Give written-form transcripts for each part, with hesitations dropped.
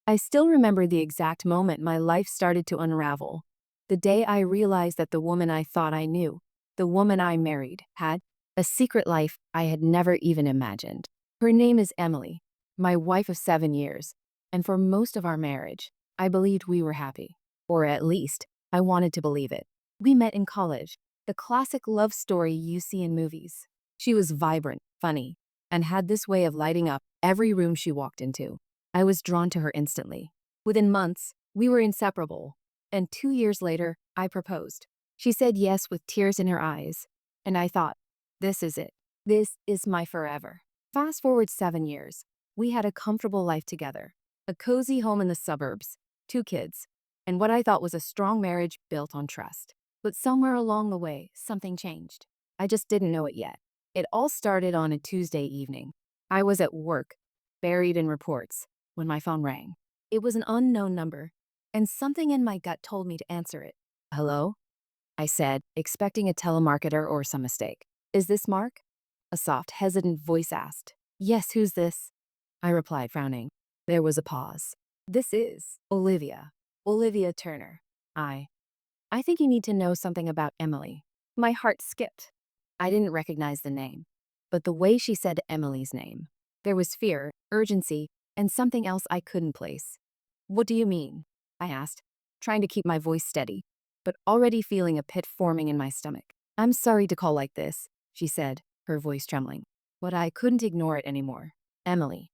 I still remember the exact moment my life started to unravel. The day I realized that the woman I thought I knew, the woman I married, had a secret life I had never even imagined. Her name is Emily, my wife of 7 years, and for most of our marriage, I believed we were happy. Or at least, I wanted to believe it. We met in college, the classic love story you see in movies. She was vibrant, funny, and had this way of lighting up every room she walked into. I was drawn to her instantly. Within months, we were inseparable, and 2 years later, I proposed. She said yes with tears in her eyes, and I thought, this is it. This is my forever. Fast forward 7 years. We had a comfortable life together, a cozy home in the suburbs, 2 kids, and what I thought was a strong marriage built on trust. But somewhere along the way, something changed. I just didn't know it yet. It all started on a Tuesday evening. I was at work, buried in reports, when my phone rang. It was an unknown number, and something in my gut told me to answer it. Hello? I said, expecting a telemarketer or some mistake. Is this Mark? A soft, hesitant voice asked. Yes, who's this? I replied, frowning. There was a pause. This is Olivia. Olivia Turner. I think you need to know something about Emily. My heart skipped. I didn't recognize the name, but the way she said Emily's name, there was fear, urgency, and something else I couldn't place. What do you mean? I asked, trying to keep my voice steady, but already feeling a pit forming in my stomach. I'm sorry to call like this, she said, her voice trembling, but I couldn't ignore it anymore. Emily.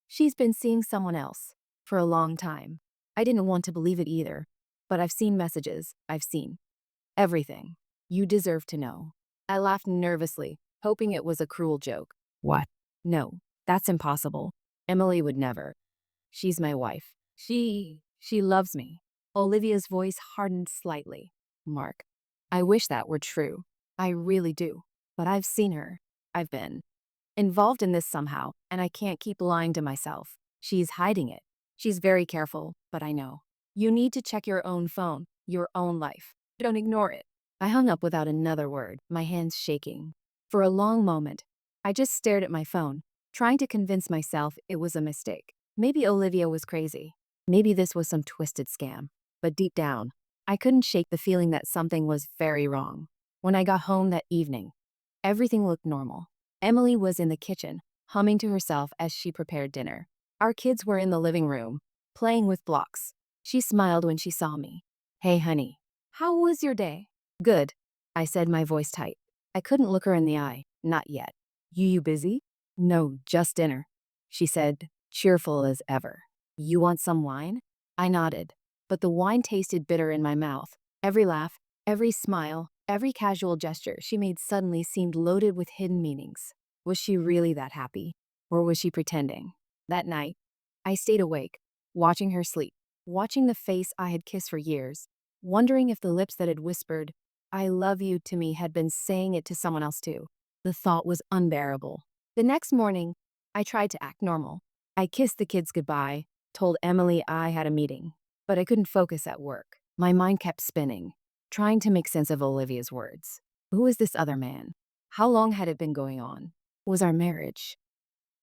She's been seeing someone else for a long time. I didn't want to believe it either, but I've seen messages. I've seen everything. You deserve to know. I laughed nervously, hoping it was a cruel joke. What? No, that's impossible. Emily would never. She's my wife. She loves me. Olivia's voice hardened slightly. Mark, I wish that were true. I really do. But I've seen her. I've been involved in this somehow, and I can't keep lying to myself. She's hiding it. She's very careful, but I know. You need to check your own phone, your own life. Don't ignore it. I hung up without another word, my hands shaking. For a long moment, I just stared at my phone, trying to convince myself it was a mistake. Maybe Olivia was crazy. Maybe this was some twisted scam. But deep down, I couldn't shake the feeling that something was very wrong. When I got home that evening, everything looked normal. Emily was in the kitchen, humming to herself as she prepared dinner. Our kids were in the living room, playing with blocks. She smiled when she saw me. Hey, honey. How was your day? Good, I said, my voice tight. I couldn't look her in the eye. Not yet. You busy? No, just dinner, she said, cheerful as ever. You want some wine? I nodded, but the wine tasted bitter in my mouth. Every laugh, every smile, every casual gesture she made suddenly seemed loaded with hidden meanings. Was she really that happy? Or was she pretending? That night, I stayed awake, watching her sleep, watching the face I had kissed for years, wondering if the lips that had whispered, I love you to me had been saying it to someone else too. The thought was unbearable. The next morning, I tried to act normal. I kissed the kids goodbye, told Emily I had a meeting, but I couldn't focus at work. My mind kept spinning, trying to make sense of Olivia's words. Who was this other man? How long had it been going on? Was our marriage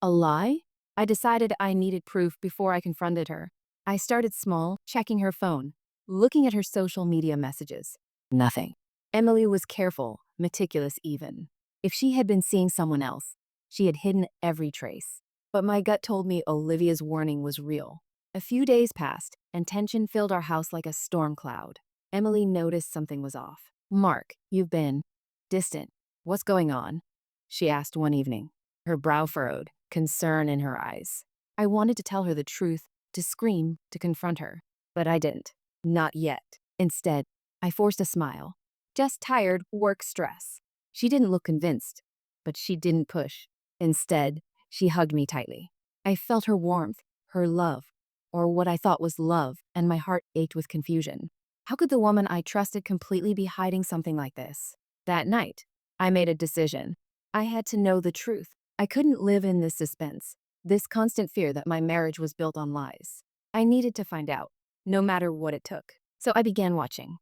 a lie? I decided I needed proof before I confronted her. I started small, checking her phone, looking at her social media messages. Nothing. Emily was careful, meticulous even. If she had been seeing someone else, she had hidden every trace. But my gut told me Olivia's warning was real. A few days passed, and tension filled our house like a storm cloud. Emily noticed something was off. Mark, you've been distant. What's going on? She asked one evening, her brow furrowed, concern in her eyes. I wanted to tell her the truth, to scream, to confront her, but I didn't. Not yet. Instead, I forced a smile. Just tired, work stress. She didn't look convinced, but she didn't push. Instead, she hugged me tightly. I felt her warmth, her love, or what I thought was love, and my heart ached with confusion. How could the woman I trusted completely be hiding something like this? That night, I made a decision. I had to know the truth. I couldn't live in this suspense, this constant fear that my marriage was built on lies. I needed to find out, no matter what it took. So I began watching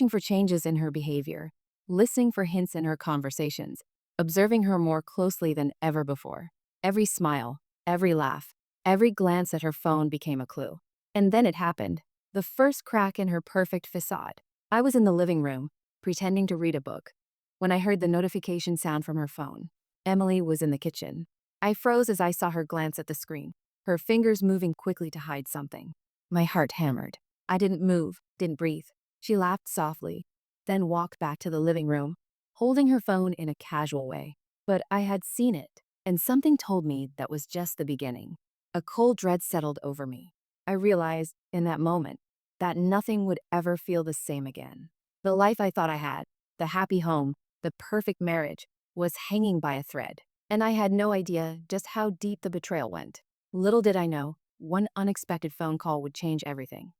for changes in her behavior, listening for hints in her conversations, observing her more closely than ever before. Every smile, every laugh, every glance at her phone became a clue. And then it happened. The first crack in her perfect facade. I was in the living room, pretending to read a book, when I heard the notification sound from her phone. Emily was in the kitchen. I froze as I saw her glance at the screen, her fingers moving quickly to hide something. My heart hammered. I didn't move, didn't breathe. She laughed softly, then walked back to the living room, holding her phone in a casual way. But I had seen it, and something told me that was just the beginning. A cold dread settled over me. I realized, in that moment, that nothing would ever feel the same again. The life I thought I had, the happy home, the perfect marriage, was hanging by a thread, and I had no idea just how deep the betrayal went. Little did I know, one unexpected phone call would change everything.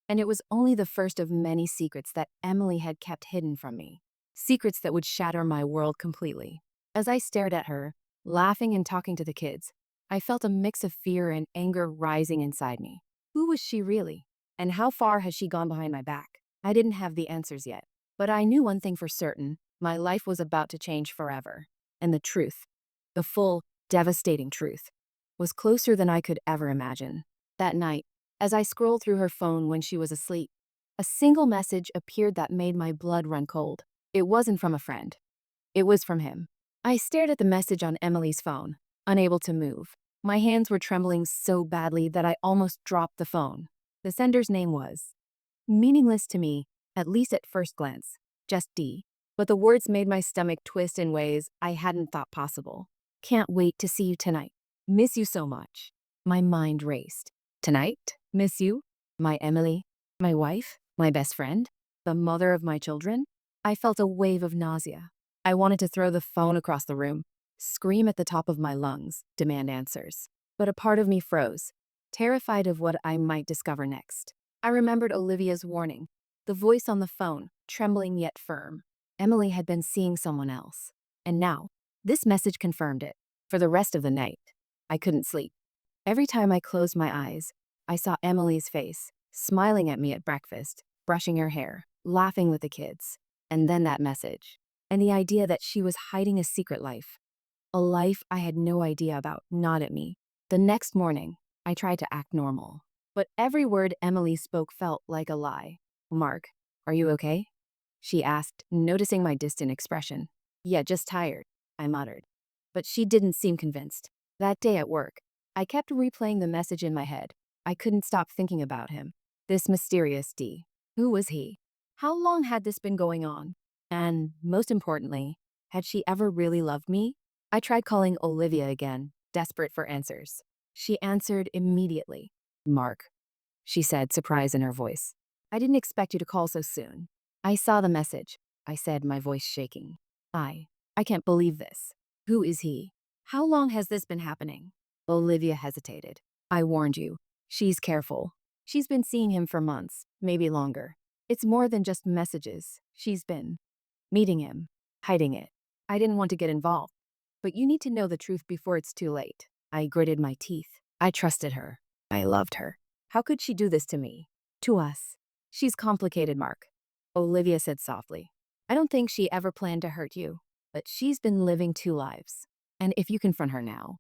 And it was only the first of many secrets that Emily had kept hidden from me. Secrets that would shatter my world completely. As I stared at her, laughing and talking to the kids, I felt a mix of fear and anger rising inside me. Who was she really? And how far had she gone behind my back? I didn't have the answers yet, but I knew one thing for certain: my life was about to change forever. And the truth, the full, devastating truth, was closer than I could ever imagine. That night, as I scrolled through her phone when she was asleep, a single message appeared that made my blood run cold. It wasn't from a friend. It was from him. I stared at the message on Emily's phone, unable to move. My hands were trembling so badly that I almost dropped the phone. The sender's name was meaningless to me, at least at first glance, just D. But the words made my stomach twist in ways I hadn't thought possible. Can't wait to see you tonight. Miss you so much. My mind raced. Tonight? Miss you? My Emily? My wife? My best friend? The mother of my children? I felt a wave of nausea. I wanted to throw the phone across the room, scream at the top of my lungs, demand answers. But a part of me froze, terrified of what I might discover next. I remembered Olivia's warning, the voice on the phone, trembling yet firm. Emily had been seeing someone else. And now, this message confirmed it. For the rest of the night, I couldn't sleep. Every time I closed my eyes, I saw Emily's face, smiling at me at breakfast, brushing her hair, laughing with the kids. And then that message. And the idea that she was hiding a secret life. A life I had no idea about, not at me. The next morning, I tried to act normal. But every word Emily spoke felt like a lie. Mark, are you okay? She asked, noticing my distant expression. Yeah, just tired, I muttered. But she didn't seem convinced. That day at work, I kept replaying the message in my head. I couldn't stop thinking about him. This mysterious D. Who was he? How long had this been going on? And, most importantly, had she ever really loved me? I tried calling Olivia again, desperate for answers. She answered immediately. Mark, she said, surprise in her voice. I didn't expect you to call so soon. I saw the message, I said, my voice shaking. I can't believe this. Who is he? How long has this been happening? Olivia hesitated. I warned you. She's careful. She's been seeing him for months, maybe longer. It's more than just messages. She's been meeting him, hiding it. I didn't want to get involved. But you need to know the truth before it's too late. I gritted my teeth. I trusted her. I loved her. How could she do this to me? To us? She's complicated, Mark, Olivia said softly. I don't think she ever planned to hurt you, but she's been living two lives. And if you confront her now,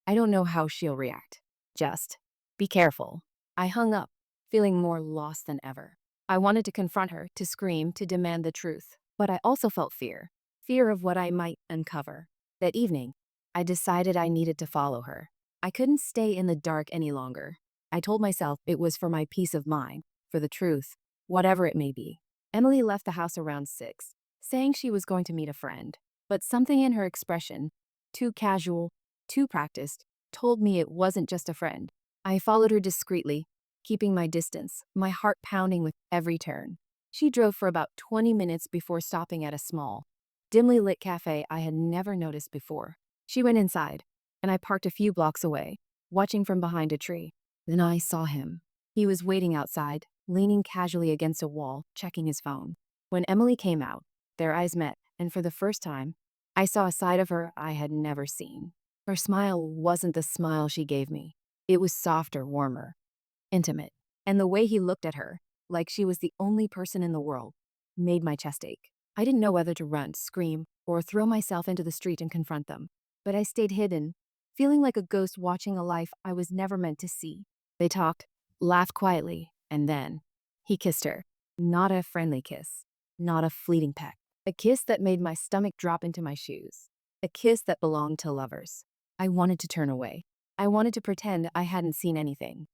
I don't know how she'll react. Just be careful. I hung up, feeling more lost than ever. I wanted to confront her, to scream, to demand the truth. But I also felt fear. Fear of what I might uncover. That evening, I decided I needed to follow her. I couldn't stay in the dark any longer. I told myself it was for my peace of mind, for the truth, whatever it may be. Emily left the house around 6, saying she was going to meet a friend. But something in her expression, too casual, too practiced, told me it wasn't just a friend. I followed her discreetly, keeping my distance, my heart pounding with every turn. She drove for about 20 minutes before stopping at a small, dimly lit cafe I had never noticed before. She went inside, and I parked a few blocks away, watching from behind a tree. Then I saw him. He was waiting outside, leaning casually against a wall, checking his phone. When Emily came out, their eyes met, and for the first time, I saw a side of her I had never seen. Her smile wasn't the smile she gave me. It was softer, warmer, intimate. And the way he looked at her, like she was the only person in the world, made my chest ache. I didn't know whether to run, scream, or throw myself into the street and confront them. But I stayed hidden, feeling like a ghost watching a life I was never meant to see. They talked, laughed quietly, and then he kissed her. Not a friendly kiss, not a fleeting peck. A kiss that made my stomach drop into my shoes. A kiss that belonged to lovers. I wanted to turn away. I wanted to pretend I hadn't seen anything.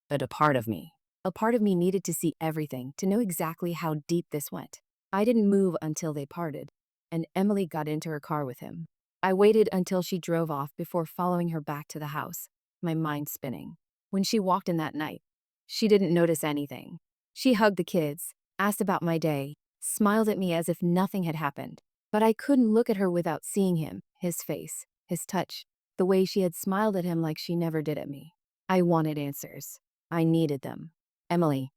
But a part of me needed to see everything, to know exactly how deep this went. I didn't move until they parted, and Emily got into her car with him. I waited until she drove off before following her back to the house, my mind spinning. When she walked in that night, she didn't notice anything. She hugged the kids, asked about my day, smiled at me as if nothing had happened. But I couldn't look at her without seeing him, his face, his touch, the way she had smiled at him like she never did at me. I wanted answers. I needed them. Emily,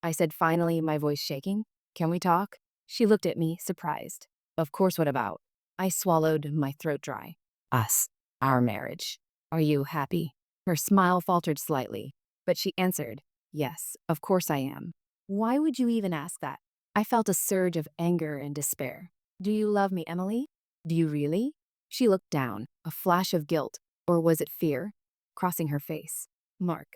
I said finally, my voice shaking. Can we talk? She looked at me, surprised. Of course, what about? I swallowed, my throat dry. Us. Our marriage. Are you happy? Her smile faltered slightly, but she answered, yes, of course I am. Why would you even ask that? I felt a surge of anger and despair. Do you love me, Emily? Do you really? She looked down, a flash of guilt, or was it fear, crossing her face. Mark.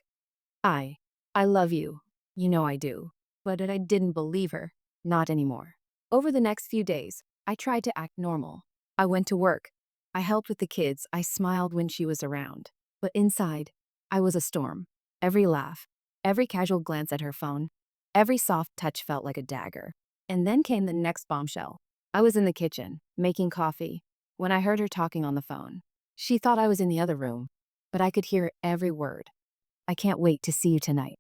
I. I love you. You know I do. But I didn't believe her. Not anymore. Over the next few days, I tried to act normal. I went to work. I helped with the kids. I smiled when she was around. But inside, I was a storm. Every laugh, every casual glance at her phone, every soft touch felt like a dagger. And then came the next bombshell. I was in the kitchen, making coffee, when I heard her talking on the phone. She thought I was in the other room, but I could hear every word. I can't wait to see you tonight.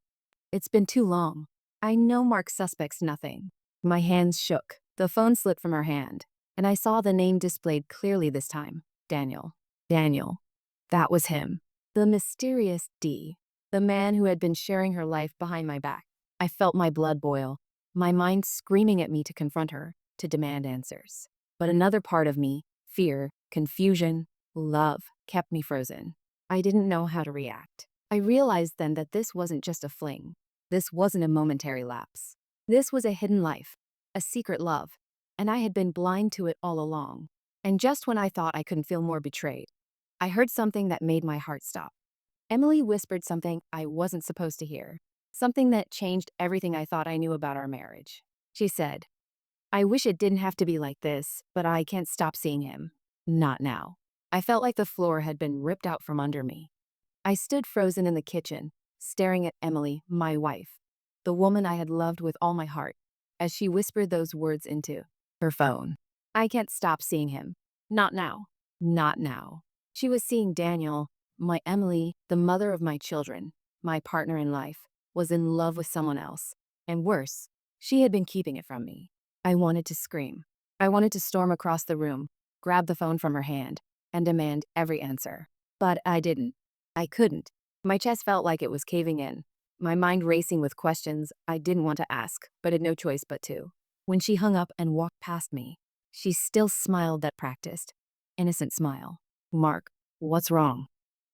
It's been too long. I know Mark suspects nothing. My hands shook. The phone slipped from her hand, and I saw the name displayed clearly this time. Daniel. Daniel. That was him. The mysterious D. The man who had been sharing her life behind my back. I felt my blood boil, my mind screaming at me to confront her, to demand answers. But another part of me, fear, confusion, love, kept me frozen. I didn't know how to react. I realized then that this wasn't just a fling. This wasn't a momentary lapse. This was a hidden life, a secret love, and I had been blind to it all along. And just when I thought I couldn't feel more betrayed, I heard something that made my heart stop. Emily whispered something I wasn't supposed to hear, something that changed everything I thought I knew about our marriage. She said, I wish it didn't have to be like this, but I can't stop seeing him. Not now. I felt like the floor had been ripped out from under me. I stood frozen in the kitchen, staring at Emily, my wife, the woman I had loved with all my heart, as she whispered those words into her phone. I can't stop seeing him. Not now. Not now. She was seeing Daniel, my Emily, the mother of my children, my partner in life, was in love with someone else. And worse, she had been keeping it from me. I wanted to scream. I wanted to storm across the room, grab the phone from her hand, and demand every answer. But I didn't. I couldn't. My chest felt like it was caving in, my mind racing with questions I didn't want to ask, but had no choice but to. When she hung up and walked past me, she still smiled that practiced, innocent smile. Mark, what's wrong?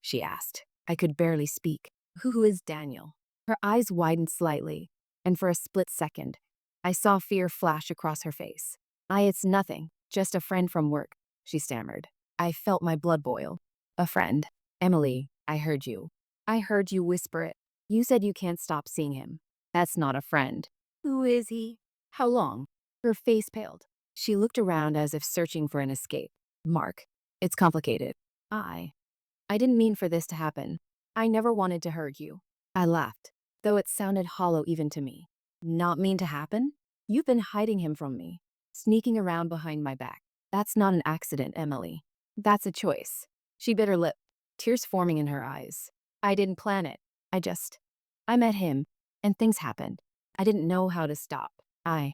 She asked. I could barely speak. Who is Daniel? Her eyes widened slightly, and for a split second, I saw fear flash across her face. It's nothing, just a friend from work, she stammered. I felt my blood boil. A friend. Emily, I heard you. I heard you whisper it. You said you can't stop seeing him. That's not a friend. Who is he? How long? Her face paled. She looked around as if searching for an escape. Mark, it's complicated. I didn't mean for this to happen. I never wanted to hurt you. I laughed, though it sounded hollow even to me. Not mean to happen? You've been hiding him from me, sneaking around behind my back. That's not an accident, Emily. That's a choice. She bit her lip, tears forming in her eyes. I didn't plan it. I met him, and things happened. I didn't know how to stop. I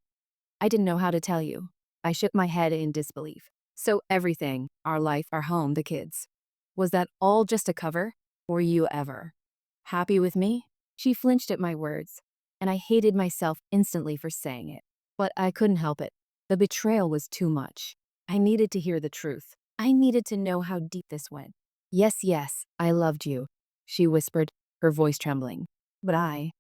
didn't know how to tell you. I shook my head in disbelief. So everything, our life, our home, the kids, was that all just a cover? Were you ever happy with me? She flinched at my words, and I hated myself instantly for saying it. But I couldn't help it. The betrayal was too much. I needed to hear the truth. I needed to know how deep this went. Yes, I loved you, she whispered, her voice trembling. But I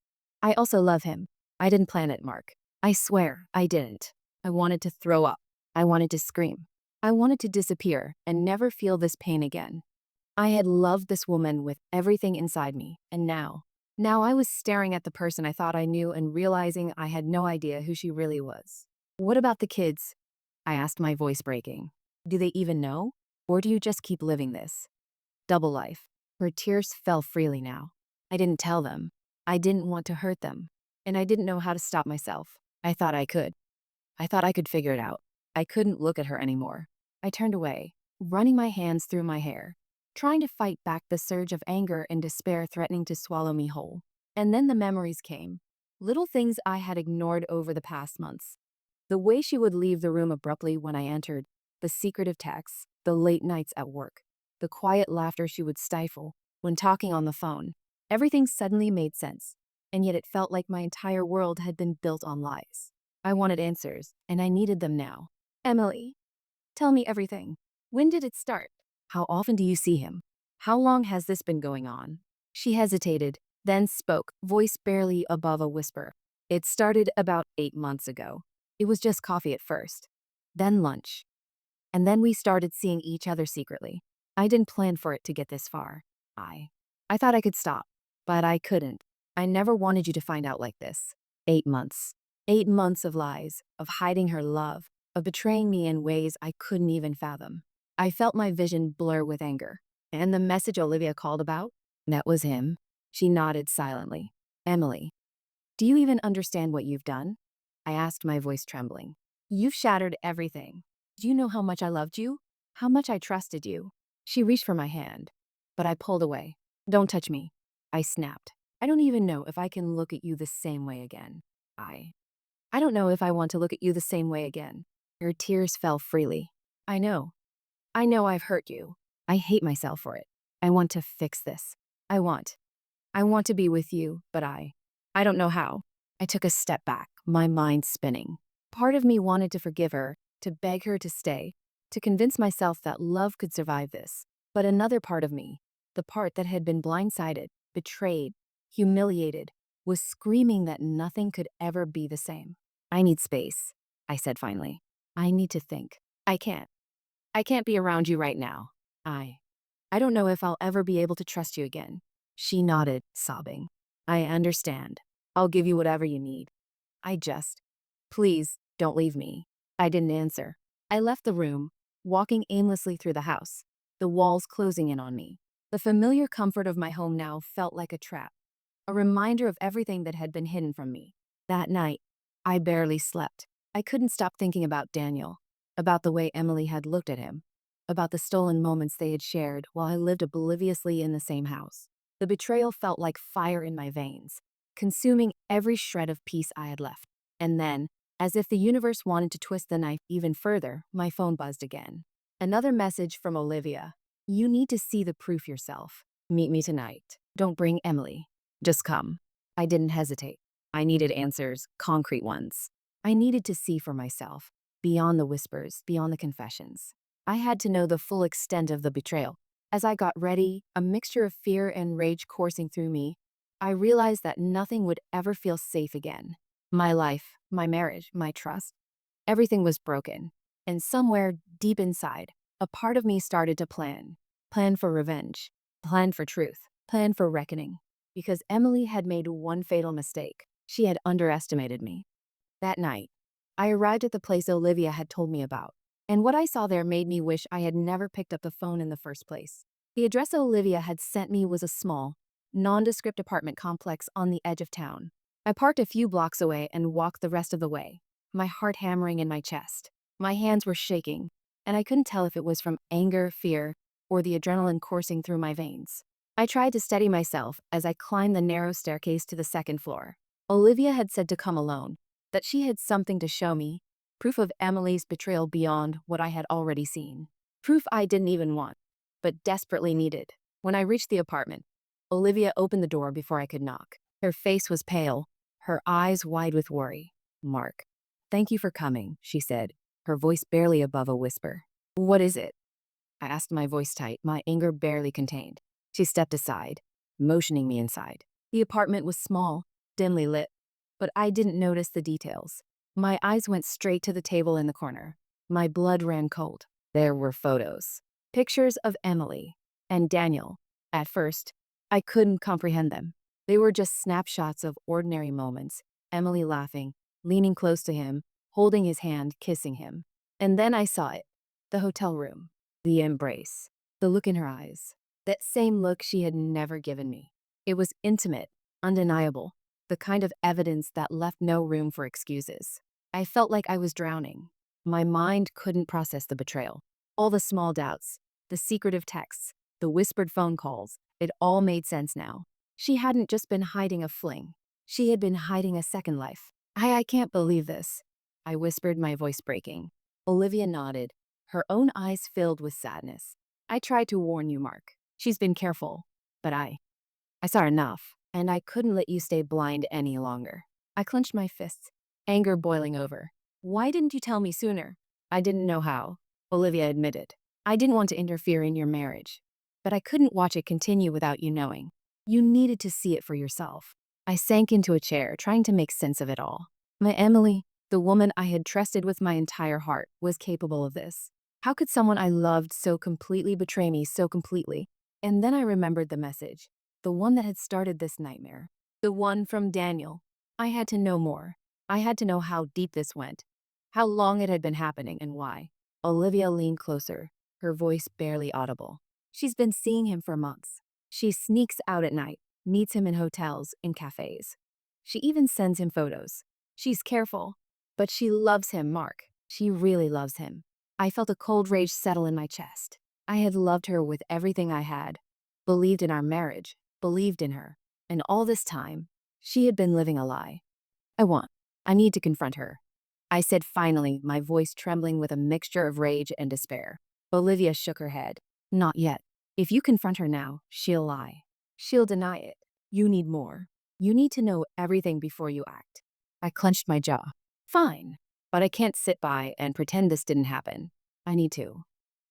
also love him. I didn't plan it, Mark. I swear, I didn't. I wanted to throw up. I wanted to scream. I wanted to disappear and never feel this pain again. I had loved this woman with everything inside me, and now Now I was staring at the person I thought I knew and realizing I had no idea who she really was. What about the kids? I asked, my voice breaking. Do they even know? Or do you just keep living this double life? Her tears fell freely now. I didn't tell them. I didn't want to hurt them. And I didn't know how to stop myself. I thought I could. I thought I could figure it out. I couldn't look at her anymore. I turned away, running my hands through my hair, trying to fight back the surge of anger and despair threatening to swallow me whole. And then the memories came. Little things I had ignored over the past months. The way she would leave the room abruptly when I entered, the secretive texts, the late nights at work, the quiet laughter she would stifle when talking on the phone. Everything suddenly made sense, and yet it felt like my entire world had been built on lies. I wanted answers, and I needed them now. Emily, tell me everything. When did it start? How often do you see him? How long has this been going on? She hesitated, then spoke, voice barely above a whisper. It started about 8 months ago. It was just coffee at first, then lunch, and then we started seeing each other secretly. I didn't plan for it to get this far. I thought I could stop, but I couldn't. I never wanted you to find out like this. 8 months. 8 months of lies, of hiding her love, of betraying me in ways I couldn't even fathom. I felt my vision blur with anger. And the message Olivia called about? That was him. She nodded silently. Emily, do you even understand what you've done? I asked, my voice trembling. You've shattered everything. Do you know how much I loved you? How much I trusted you? She reached for my hand, but I pulled away. Don't touch me, I snapped. I don't even know if I can look at you the same way again. I don't know if I want to look at you the same way again. Her tears fell freely. I know. I know I've hurt you. I hate myself for it. I want to fix this. I want. I want to be with you, but I don't know how. I took a step back, my mind spinning. Part of me wanted to forgive her, to beg her to stay, to convince myself that love could survive this. But another part of me, the part that had been blindsided, betrayed, humiliated, was screaming that nothing could ever be the same. I need space, I said finally. I need to think. I can't. I can't be around you right now. I don't know if I'll ever be able to trust you again. She nodded, sobbing. I understand. I'll give you whatever you need. Please, don't leave me. I didn't answer. I left the room, walking aimlessly through the house, the walls closing in on me. The familiar comfort of my home now felt like a trap, a reminder of everything that had been hidden from me. That night, I barely slept. I couldn't stop thinking about Daniel, about the way Emily had looked at him, about the stolen moments they had shared while I lived obliviously in the same house. The betrayal felt like fire in my veins, consuming every shred of peace I had left. And then, as if the universe wanted to twist the knife even further, my phone buzzed again. Another message from Olivia. You need to see the proof yourself. Meet me tonight. Don't bring Emily. Just come. I didn't hesitate. I needed answers, concrete ones. I needed to see for myself, beyond the whispers, beyond the confessions. I had to know the full extent of the betrayal. As I got ready, a mixture of fear and rage coursing through me, I realized that nothing would ever feel safe again. My life, my marriage, my trust, everything was broken. And somewhere deep inside, a part of me started to plan. Plan for revenge, plan for truth, plan for reckoning. Because Emily had made one fatal mistake. She had underestimated me. That night, I arrived at the place Olivia had told me about, and what I saw there made me wish I had never picked up the phone in the first place. The address Olivia had sent me was a small, nondescript apartment complex on the edge of town. I parked a few blocks away and walked the rest of the way, my heart hammering in my chest. My hands were shaking, and I couldn't tell if it was from anger, fear, or the adrenaline coursing through my veins. I tried to steady myself as I climbed the narrow staircase to the second floor. Olivia had said to come alone, that she had something to show me, proof of Emily's betrayal beyond what I had already seen. Proof I didn't even want, but desperately needed. When I reached the apartment, Olivia opened the door before I could knock. Her face was pale, her eyes wide with worry. Mark, thank you for coming, she said, her voice barely above a whisper. What is it? I asked, my voice tight, my anger barely contained. She stepped aside, motioning me inside. The apartment was small, dimly lit, but I didn't notice the details. My eyes went straight to the table in the corner. My blood ran cold. There were photos. Pictures of Emily and Daniel. At first, I couldn't comprehend them. They were just snapshots of ordinary moments. Emily laughing, leaning close to him, holding his hand, kissing him. And then I saw it. The hotel room. The embrace. The look in her eyes. That same look she had never given me. It was intimate, undeniable, the kind of evidence that left no room for excuses. I felt like I was drowning. My mind couldn't process the betrayal. All the small doubts, the secretive texts, the whispered phone calls, it all made sense now. She hadn't just been hiding a fling. She had been hiding a second life. I can't believe this, I whispered, my voice breaking. Olivia nodded, her own eyes filled with sadness. I tried to warn you, Mark. She's been careful. But I saw enough, and I couldn't let you stay blind any longer. I clenched my fists, anger boiling over. Why didn't you tell me sooner? I didn't know how, Olivia admitted. I didn't want to interfere in your marriage. But I couldn't watch it continue without you knowing. You needed to see it for yourself. I sank into a chair, trying to make sense of it all. My Emily, the woman I had trusted with my entire heart, was capable of this. How could someone I loved so completely betray me so completely? And then I remembered the message, the one that had started this nightmare. The one from Daniel. I had to know more. I had to know how deep this went, how long it had been happening, and why. Olivia leaned closer, her voice barely audible. She's been seeing him for months. She sneaks out at night, meets him in hotels, in cafes. She even sends him photos. She's careful, but she loves him, Mark. She really loves him. I felt a cold rage settle in my chest. I had loved her with everything I had, believed in our marriage, believed in her. And all this time, she had been living a lie. I need to confront her, I said finally, my voice trembling with a mixture of rage and despair. Olivia shook her head. Not yet. If you confront her now, she'll lie. She'll deny it. You need more. You need to know everything before you act. I clenched my jaw. Fine, but I can't sit by and pretend this didn't happen. I need to.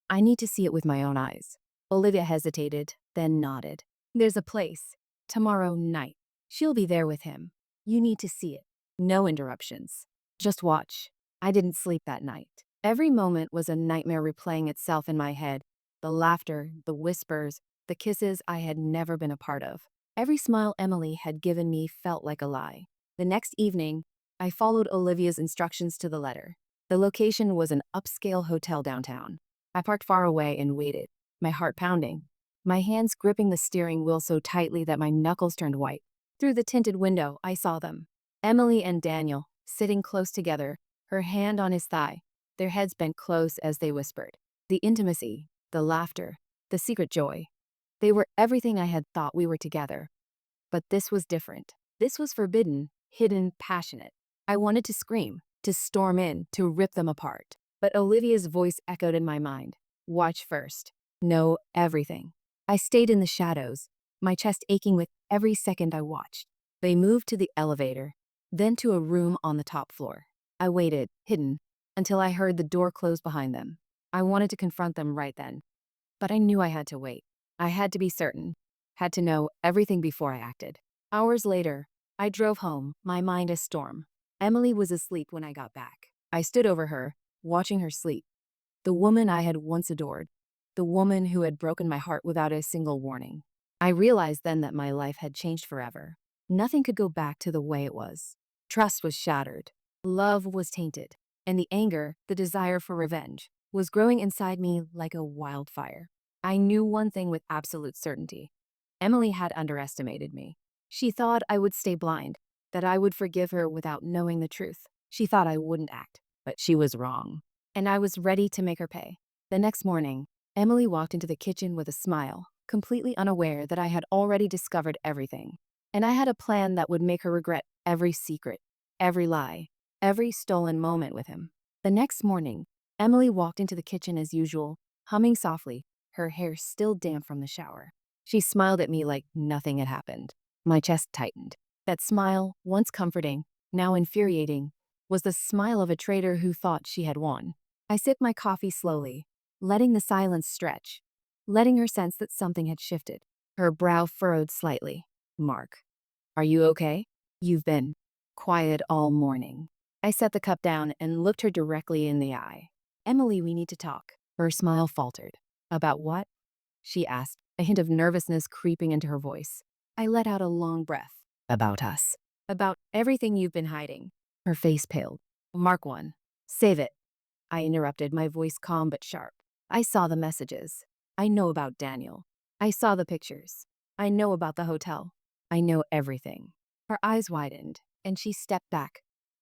I need to see it with my own eyes. Olivia hesitated, then nodded. There's a place. Tomorrow night. She'll be there with him. You need to see it. No interruptions. Just watch. I didn't sleep that night. Every moment was a nightmare replaying itself in my head. The laughter, the whispers, the kisses I had never been a part of. Every smile Emily had given me felt like a lie. The next evening, I followed Olivia's instructions to the letter. The location was an upscale hotel downtown. I parked far away and waited, my heart pounding, my hands gripping the steering wheel so tightly that my knuckles turned white. Through the tinted window, I saw them. Emily and Daniel, sitting close together, her hand on his thigh, their heads bent close as they whispered. The intimacy, the laughter, the secret joy. They were everything I had thought we were together. But this was different. This was forbidden, hidden, passionate. I wanted to scream, to storm in, to rip them apart. But Olivia's voice echoed in my mind. Watch first. Know everything. I stayed in the shadows, my chest aching with every second I watched. They moved to the elevator, then to a room on the top floor. I waited, hidden, until I heard the door close behind them. I wanted to confront them right then. But I knew I had to wait. I had to be certain, had to know everything before I acted. Hours later, I drove home, my mind a storm. Emily was asleep when I got back. I stood over her, watching her sleep. The woman I had once adored. The woman who had broken my heart without a single warning. I realized then that my life had changed forever. Nothing could go back to the way it was. Trust was shattered. Love was tainted. And the anger, the desire for revenge, was growing inside me like a wildfire. I knew one thing with absolute certainty. Emily had underestimated me. She thought I would stay blind, that I would forgive her without knowing the truth. She thought I wouldn't act, but she was wrong. And I was ready to make her pay. The next morning, Emily walked into the kitchen with a smile, completely unaware that I had already discovered everything. And I had a plan that would make her regret every secret, every lie, every stolen moment with him. The next morning, Emily walked into the kitchen as usual, humming softly, her hair still damp from the shower. She smiled at me like nothing had happened. My chest tightened. That smile, once comforting, now infuriating, was the smile of a traitor who thought she had won. I sipped my coffee slowly, letting the silence stretch, letting her sense that something had shifted. Her brow furrowed slightly. Mark, are you okay? You've been quiet all morning. I set the cup down and looked her directly in the eye. Emily, we need to talk. Her smile faltered. About what? She asked, a hint of nervousness creeping into her voice. I let out a long breath. About us. About everything you've been hiding. Her face paled. Mark 1. Save it. I interrupted, my voice calm but sharp. I saw the messages. I know about Daniel. I saw the pictures. I know about the hotel. I know everything. Her eyes widened, and she stepped back,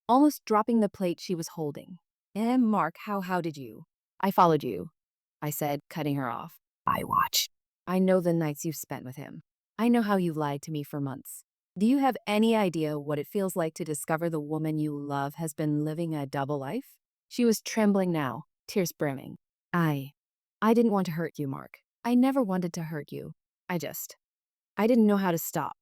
almost dropping the plate she was holding. Mark, how did you? I followed you, I said, cutting her off. I watched. I know the nights you've spent with him. I know how you lied to me for months. Do you have any idea what it feels like to discover the woman you love has been living a double life? She was trembling now, tears brimming. I didn't want to hurt you, Mark. I never wanted to hurt you. I didn't know how to stop.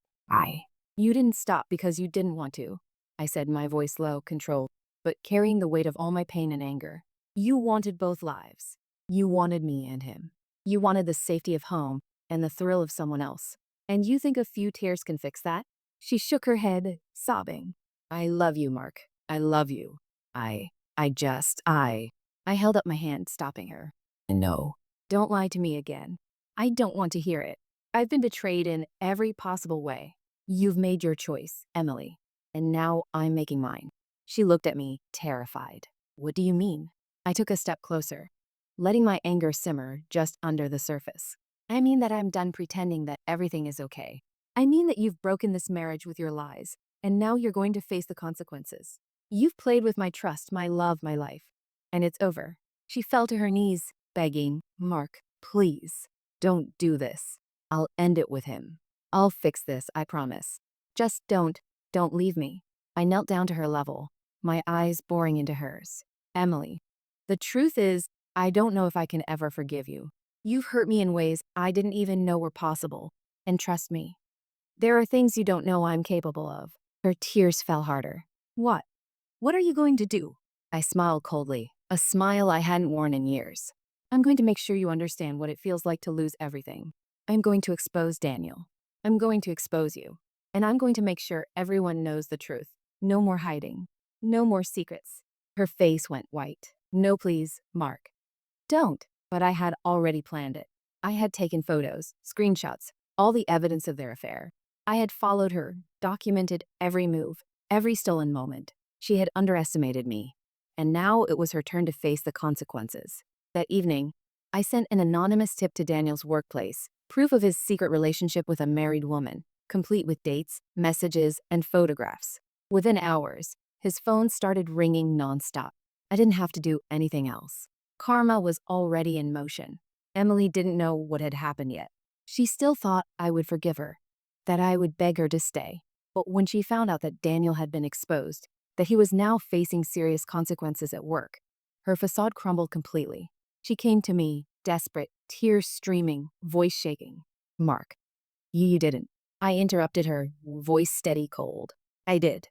You didn't stop because you didn't want to, I said, my voice low, controlled, but carrying the weight of all my pain and anger. You wanted both lives. You wanted me and him. You wanted the safety of home and the thrill of someone else. And you think a few tears can fix that? She shook her head, sobbing. I love you, Mark. I love you. I held up my hand, stopping her. No. Don't lie to me again. I don't want to hear it. I've been betrayed in every possible way. You've made your choice, Emily, and now I'm making mine. She looked at me, terrified. What do you mean? I took a step closer, letting my anger simmer just under the surface. I mean that I'm done pretending that everything is okay. I mean that you've broken this marriage with your lies, and now you're going to face the consequences. You've played with my trust, my love, my life, and it's over. She fell to her knees, begging, Mark, please, don't do this. I'll end it with him. I'll fix this, I promise. Just don't leave me. I knelt down to her level, my eyes boring into hers. Emily, the truth is, I don't know if I can ever forgive you. You've hurt me in ways I didn't even know were possible. And trust me, there are things you don't know I'm capable of. Her tears fell harder. What? What are you going to do? I smiled coldly, a smile I hadn't worn in years. I'm going to make sure you understand what it feels like to lose everything. I'm going to expose Daniel. I'm going to expose you. And I'm going to make sure everyone knows the truth. No more hiding. No more secrets. Her face went white. No, please, Mark. Don't. But I had already planned it. I had taken photos, screenshots, all the evidence of their affair. I had followed her, documented every move, every stolen moment. She had underestimated me. And now it was her turn to face the consequences. That evening, I sent an anonymous tip to Daniel's workplace, proof of his secret relationship with a married woman, complete with dates, messages, and photographs. Within hours, his phone started ringing nonstop. I didn't have to do anything else. Karma was already in motion. Emily didn't know what had happened yet. She still thought I would forgive her, that I would beg her to stay. But when she found out that Daniel had been exposed, that he was now facing serious consequences at work, her facade crumbled completely. She came to me, desperate, tears streaming, voice shaking. Mark, you didn't. I interrupted her, voice steady cold. I did.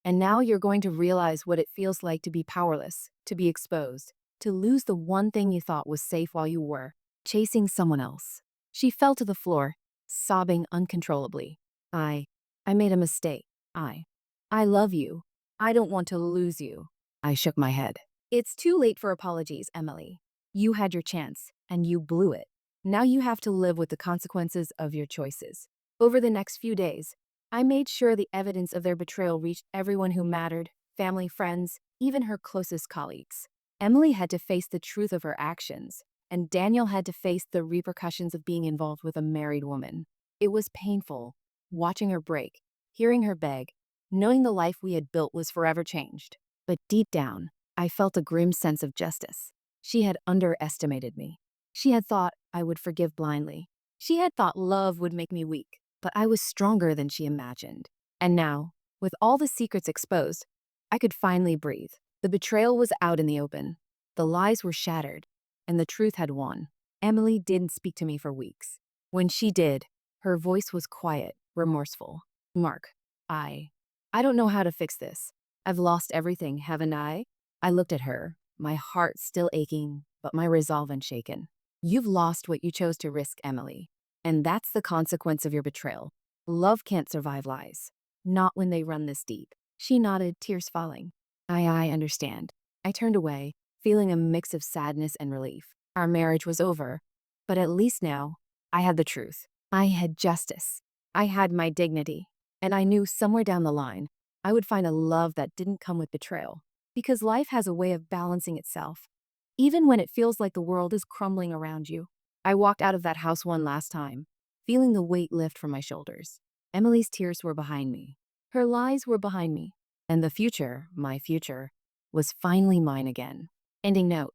And now you're going to realize what it feels like to be powerless, to be exposed, to lose the one thing you thought was safe while you were chasing someone else. She fell to the floor, sobbing uncontrollably. I made a mistake. I love you. I don't want to lose you. I shook my head. It's too late for apologies, Emily. You had your chance, and you blew it. Now you have to live with the consequences of your choices. Over the next few days, I made sure the evidence of their betrayal reached everyone who mattered, family, friends, even her closest colleagues. Emily had to face the truth of her actions, and Daniel had to face the repercussions of being involved with a married woman. It was painful, watching her break, hearing her beg, knowing the life we had built was forever changed. But deep down, I felt a grim sense of justice. She had underestimated me. She had thought I would forgive blindly. She had thought love would make me weak, but I was stronger than she imagined. And now, with all the secrets exposed, I could finally breathe. The betrayal was out in the open. The lies were shattered, and the truth had won. Emily didn't speak to me for weeks. When she did, her voice was quiet, remorseful. Mark, I don't know how to fix this. I've lost everything, haven't I? I looked at her, my heart still aching, but my resolve unshaken. You've lost what you chose to risk, Emily. And that's the consequence of your betrayal. Love can't survive lies. Not when they run this deep. She nodded, tears falling. I understand. I turned away, feeling a mix of sadness and relief. Our marriage was over, but at least now, I had the truth. I had justice. I had my dignity, and I knew somewhere down the line, I would find a love that didn't come with betrayal. Because life has a way of balancing itself, even when it feels like the world is crumbling around you. I walked out of that house one last time, feeling the weight lift from my shoulders. Emily's tears were behind me. Her lies were behind me. And the future, my future, was finally mine again. Ending note.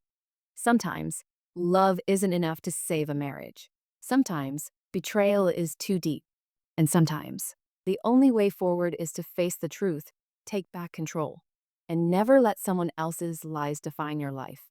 Sometimes, love isn't enough to save a marriage. Sometimes, betrayal is too deep. And sometimes, the only way forward is to face the truth, take back control, and never let someone else's lies define your life.